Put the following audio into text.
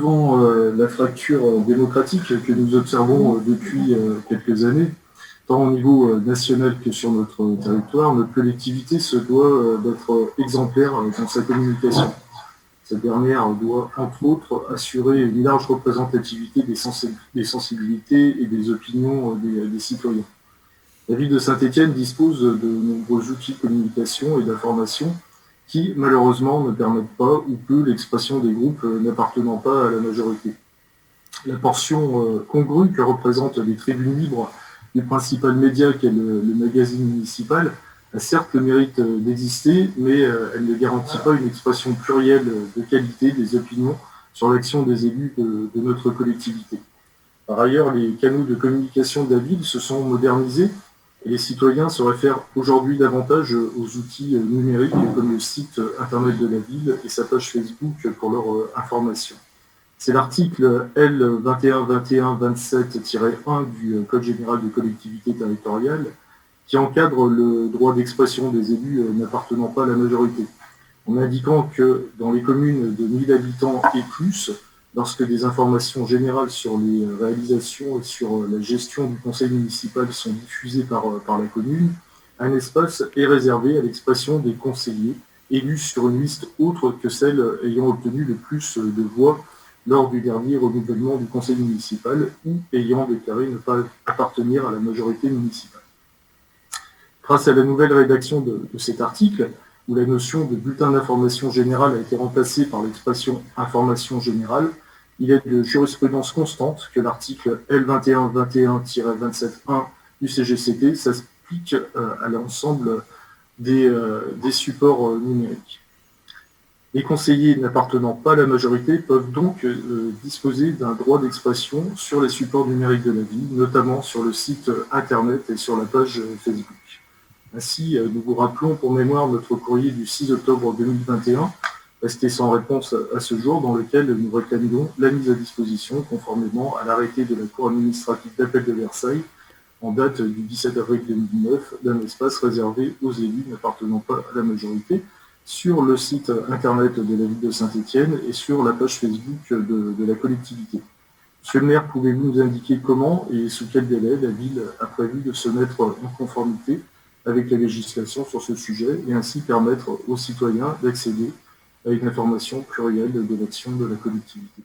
devant la fracture démocratique que nous observons depuis quelques années, tant au niveau national que sur notre territoire, notre collectivité se doit d'être exemplaire dans sa communication. Cette dernière doit, entre autres, assurer une large représentativité des sensibilités et des opinions des citoyens. La ville de Saint-Étienne dispose de nombreux outils de communication et d'information qui, malheureusement, ne permettent pas ou peu l'expression des groupes n'appartenant pas à la majorité. La portion congrue que représentent les tribunes libres du principal média qu'est le magazine municipal a certes le mérite d'exister, mais elle ne garantit pas une expression plurielle de qualité des opinions sur l'action des élus de notre collectivité. Par ailleurs, les canaux de communication de la ville se sont modernisés et les citoyens se réfèrent aujourd'hui davantage aux outils numériques comme le site internet de la ville et sa page Facebook pour leur information. C'est l'article L 2121-27-1 du Code général des collectivités territoriales qui encadre le droit d'expression des élus n'appartenant pas à la majorité, en indiquant que dans les communes de 1000 habitants et plus, lorsque des informations générales sur les réalisations et sur la gestion du conseil municipal sont diffusées par la commune, un espace est réservé à l'expression des conseillers élus sur une liste autre que celle ayant obtenu le plus de voix lors du dernier renouvellement du conseil municipal ou ayant déclaré ne pas appartenir à la majorité municipale. Grâce à la nouvelle rédaction de cet article, où la notion de bulletin d'information générale a été remplacée par l'expression information générale, il est de jurisprudence constante que l'article L 2121-27.1 du CGCT s'applique à l'ensemble des supports numériques. Les conseillers n'appartenant pas à la majorité peuvent donc disposer d'un droit d'expression sur les supports numériques de la ville, notamment sur le site internet et sur la page Facebook. Ainsi, nous vous rappelons pour mémoire notre courrier du 6 octobre 2021, resté sans réponse à ce jour, dans lequel nous réclamions la mise à disposition, conformément à l'arrêté de la Cour administrative d'appel de Versailles, en date du 17 avril 2009, d'un espace réservé aux élus n'appartenant pas à la majorité, sur le site internet de la ville de Saint-Étienne et sur la page Facebook de la collectivité. Monsieur le maire, pouvez-vous nous indiquer comment et sous quel délai la ville a prévu de se mettre en conformité avec la législation sur ce sujet et ainsi permettre aux citoyens d'accéder à une information plurielle de l'action de la collectivité?